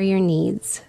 your needs.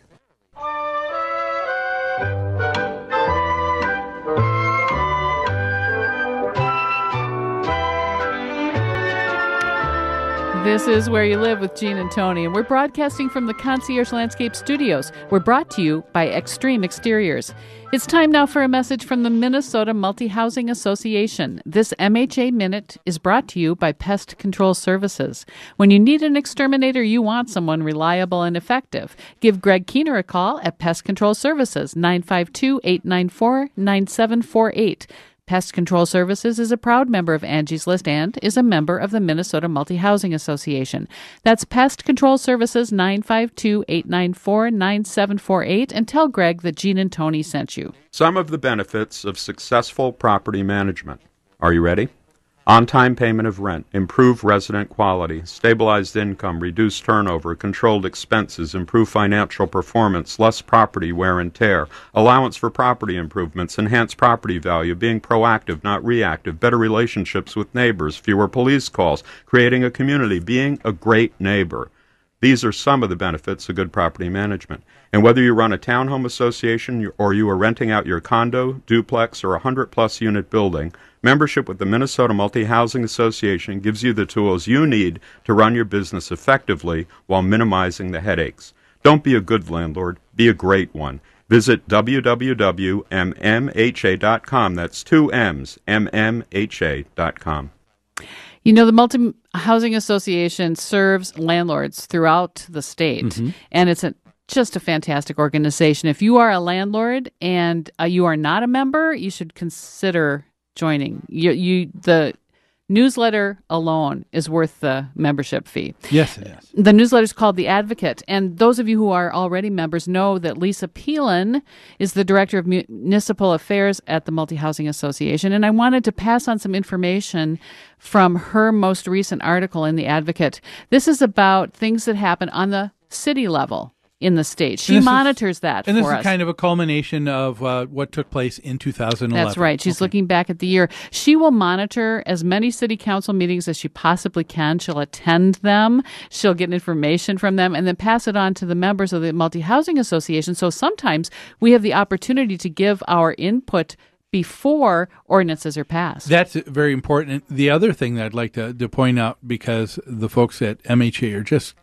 This is Where You Live with Gene and Tony, and we're broadcasting from the Concierge Landscape Studios. We're brought to you by Extreme Exteriors. It's time now for a message from the Minnesota Multi-Housing Association. This MHA Minute is brought to you by Pest Control Services. When you need an exterminator, you want someone reliable and effective. Give Greg Keener a call at Pest Control Services, 952-894-9748. Pest Control Services is a proud member of Angie's List and is a member of the Minnesota Multi-Housing Association. That's Pest Control Services, 952-894-9748, and tell Greg that Gene and Tony sent you. Some of the benefits of successful property management. Are you ready? On-time payment of rent, improved resident quality, stabilized income, reduced turnover, controlled expenses, improved financial performance, less property wear and tear, allowance for property improvements, enhanced property value, being proactive, not reactive, better relationships with neighbors, fewer police calls, creating a community, being a great neighbor. These are some of the benefits of good property management. And whether you run a townhome association or you are renting out your condo, duplex, or 100-plus unit building, membership with the Minnesota Multi-Housing Association gives you the tools you need to run your business effectively while minimizing the headaches. Don't be a good landlord, be a great one. Visit www.mmha.com. That's two M's, mmha.com. You know, the Multi-Housing Association serves landlords throughout the state, and it's just a fantastic organization. If you are a landlord and you are not a member, you should consider joining. The newsletter alone is worth the membership fee. Yes, it is. The newsletter is called The Advocate, and those of you who are already members know that Lisa Peelan is the Director of Municipal Affairs at the Multi-Housing Association, and I wanted to pass on some information from her most recent article in The Advocate. This is about things that happen on the city level in the state. She monitors that for us. And this is kind of a culmination of what took place in 2011. That's right. She's looking back at the year. She will monitor as many city council meetings as she possibly can. She'll attend them. She'll get information from them and then pass it on to the members of the Multi-Housing Association. So sometimes we have the opportunity to give our input before ordinances are passed. That's very important. The other thing that I'd like to point out, because the folks at MHA are just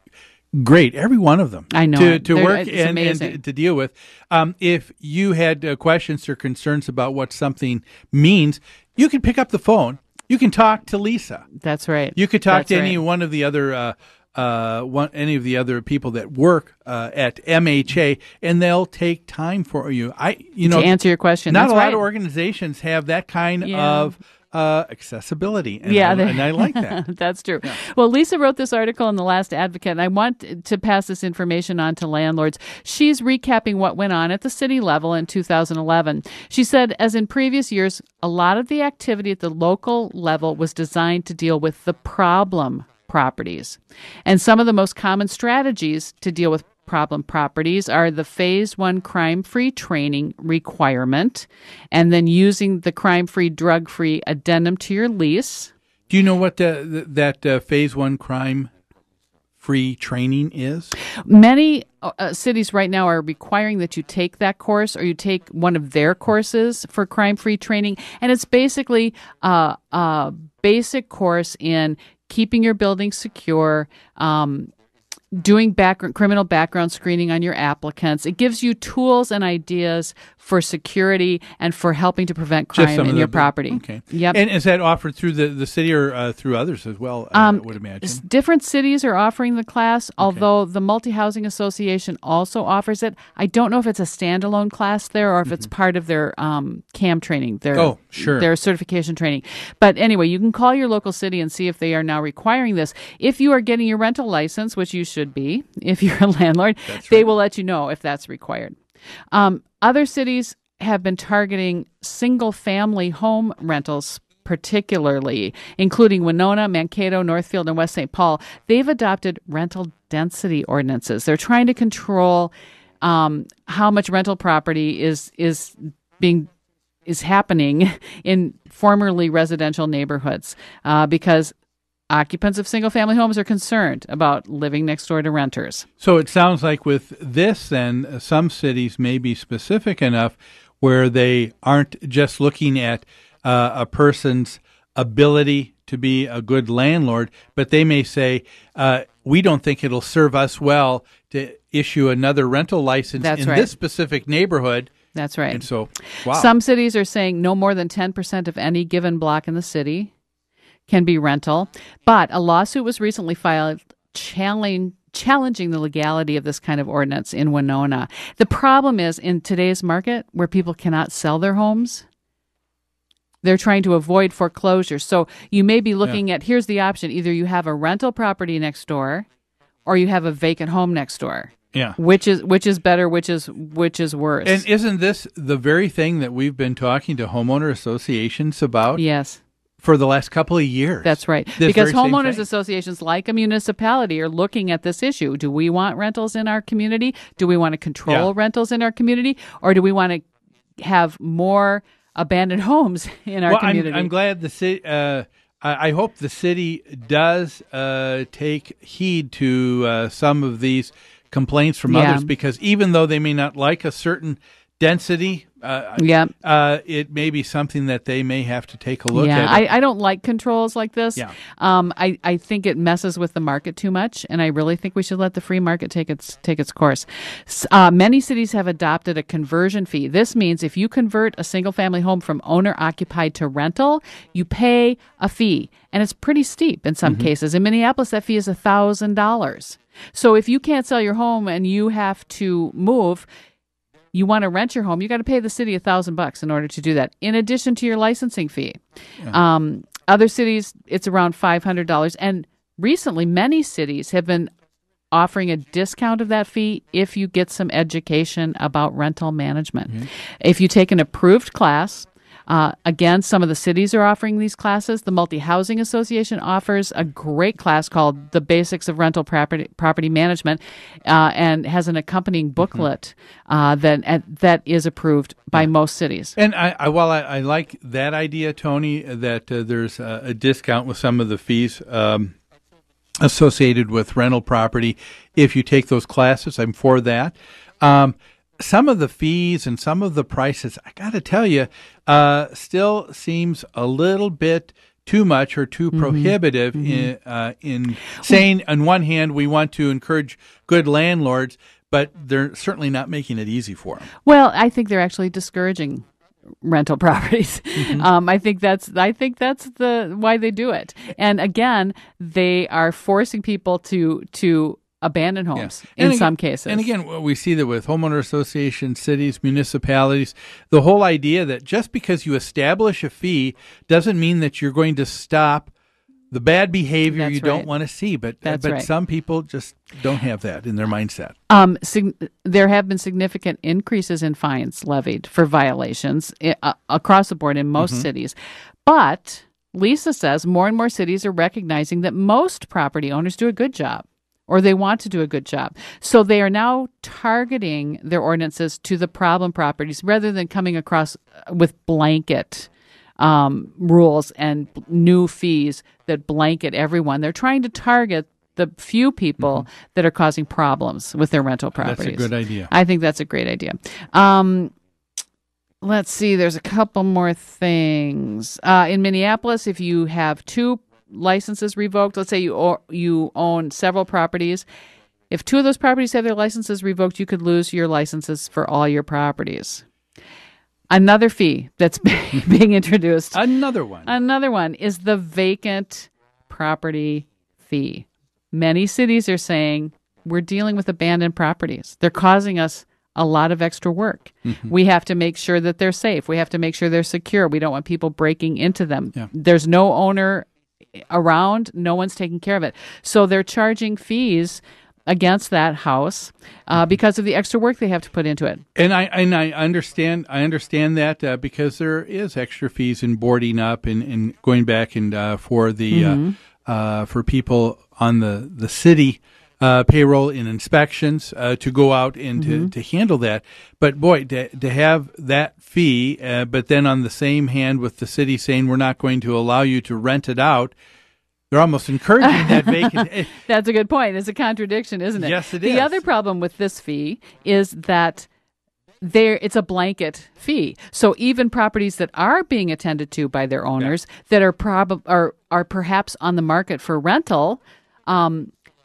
great, every one of them. I know. To work and to deal with. If you had questions or concerns about what something means, you can pick up the phone. You can talk to Lisa. That's right. You could talk to any one of the other any of the other people that work at MHA, and they'll take time for you. To answer your question. Not That's a lot right. of organizations have that kind of accessibility, and I like that. That's true. Yeah. Well, Lisa wrote this article in the Last Advocate, and I want to pass this information on to landlords. She's recapping what went on at the city level in 2011. She said, as in previous years, a lot of the activity at the local level was designed to deal with the problem properties. And some of the most common strategies to deal with problem properties are the Phase 1 crime-free training requirement, and then using the crime-free, drug-free addendum to your lease. Do you know what that Phase 1 crime-free training is? Many cities right now are requiring that you take that course or you take one of their courses for crime-free training, and it's basically a basic course in keeping your building secure, doing criminal background screening on your applicants. It gives you tools and ideas for security and for helping to prevent crime in your property. Okay. Yep. And is that offered through the city or through others as well, I would imagine? Different cities are offering the class, although the Multi-Housing Association also offers it. I don't know if it's a standalone class there or if it's part of their CAM training, their certification training. But anyway, you can call your local city and see if they are now requiring this. If you are getting your rental license, which you should be if you're a landlord, they will let you know if that's required. Other cities have been targeting single-family home rentals particularly, including Winona, Mankato, Northfield, and West St. Paul. They've adopted rental density ordinances. They're trying to control how much rental property is happening in formerly residential neighborhoods because occupants of single-family homes are concerned about living next door to renters. So it sounds like with this, then, some cities may be specific enough where they aren't just looking at a person's ability to be a good landlord, but they may say, we don't think it'll serve us well to issue another rental license this specific neighborhood. That's right. And so, wow. Some cities are saying no more than 10% of any given block in the city can be rental. But a lawsuit was recently filed challenging the legality of this kind of ordinance in Winona. The problem is, in today's market where people cannot sell their homes, they're trying to avoid foreclosure. So you may be looking at, here's the option. Either you have a rental property next door or you have a vacant home next door. Yeah. Which is better, which is worse. And isn't this the very thing that we've been talking to homeowner associations about? Yes. For the last couple of years. That's right. Because homeowners associations, like a municipality, are looking at this issue. Do we want rentals in our community? Do we want to control rentals in our community? Or do we want to have more abandoned homes in our community? I'm glad the city. I hope the city does take heed to some of these complaints from others, because even though they may not like a certain density, it may be something that they may have to take a look at. I don't like controls like this. Yeah. I think it messes with the market too much, and I really think we should let the free market take its course. Many cities have adopted a conversion fee. This means if you convert a single-family home from owner-occupied to rental, you pay a fee, and it's pretty steep in some cases. In Minneapolis, that fee is $1,000. So if you can't sell your home and you have to move, you want to rent your home, you got to pay the city $1,000 in order to do that, in addition to your licensing fee. Yeah. Other cities, it's around $500. And recently, many cities have been offering a discount of that fee if you get some education about rental management. Mm-hmm. If you take an approved class, again, some of the cities are offering these classes. The Multi-Housing Association offers a great class called The Basics of Rental Property Management, and has an accompanying booklet that is approved by most cities. And while I like that idea, Tony, that there's a discount with some of the fees associated with rental property, if you take those classes, I'm for that. Some of the fees and some of the prices, I got to tell you, still seems a little bit too much or too prohibitive in saying, on one hand, we want to encourage good landlords, but they're certainly not making it easy for them. Well, I think they're actually discouraging rental properties. I think that's the why they do it. And again, they are forcing people to abandoned homes in some cases. And again, we see that with homeowner associations, cities, municipalities, the whole idea that just because you establish a fee doesn't mean that you're going to stop the bad behavior don't want to see. But some people just don't have that in their mindset. There have been significant increases in fines levied for violations across the board in most cities. But Lisa says more and more cities are recognizing that most property owners do a good job, or they want to do a good job. So they are now targeting their ordinances to the problem properties rather than coming across with blanket rules and new fees that blanket everyone. They're trying to target the few people that are causing problems with their rental properties. That's a good idea. I think that's a great idea. Let's see. There's a couple more things. In Minneapolis, if you have two licenses revoked, let's say you own several properties. If two of those properties have their licenses revoked, you could lose your licenses for all your properties. Another fee that's being introduced. Another one is the vacant property fee. Many cities are saying we're dealing with abandoned properties. They're causing us a lot of extra work. We have to make sure that they're safe. We have to make sure they're secure. We don't want people breaking into them. Yeah. There's no owner around, no one's taking care of it. So they're charging fees against that house because of the extra work they have to put into it. And I understand that because there is extra fees in boarding up and going back and for the for people on the city payroll in inspections to go out and to handle that. But boy, to have that fee, but then on the same hand with the city saying we're not going to allow you to rent it out, They're almost encouraging that vacant. That's a good point. It's a contradiction, isn't it? Yes, it is. The other problem with this fee is that it's a blanket fee. So even properties that are being attended to by their owners that are perhaps on the market for rental,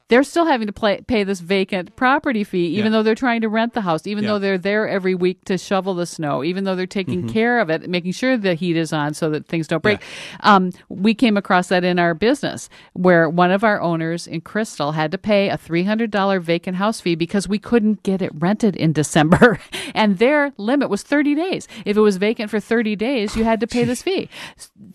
they're still having to pay this vacant property fee, even though they're trying to rent the house, even though they're there every week to shovel the snow, even though they're taking care of it, making sure the heat is on so that things don't break. We came across that in our business where one of our owners in Crystal had to pay a $300 vacant house fee because we couldn't get it rented in December. And their limit was 30 days. If it was vacant for 30 days, you had to pay this fee.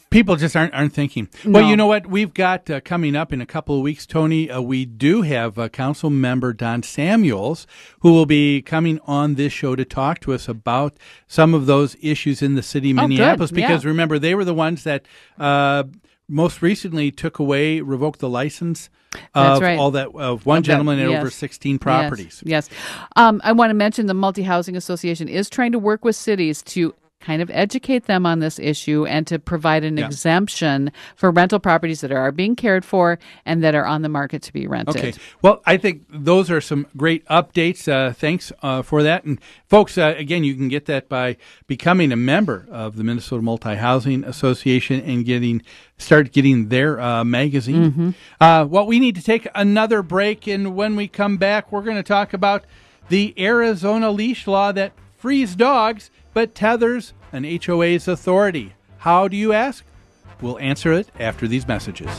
People just aren't thinking. No. Well, you know what? We've got coming up in a couple of weeks, Tony, we do have Council Member Don Samuels, who will be coming on this show to talk to us about some of those issues in the city of Minneapolis. Good. Because remember, they were the ones that most recently revoked the license of one gentleman at over 16 properties. Yes. I want to mention the Multi-Housing Association is trying to work with cities to kind of educate them on this issue and to provide an exemption for rental properties that are being cared for and that are on the market to be rented. Okay. Well, I think those are some great updates. Thanks for that. And folks, again, you can get that by becoming a member of the Minnesota Multi-Housing Association and start getting their magazine. Well, we need to take another break, and when we come back, we're going to talk about the Arizona leash law that frees dogs but tethers an HOA's authority. How do you ask? We'll answer it after these messages.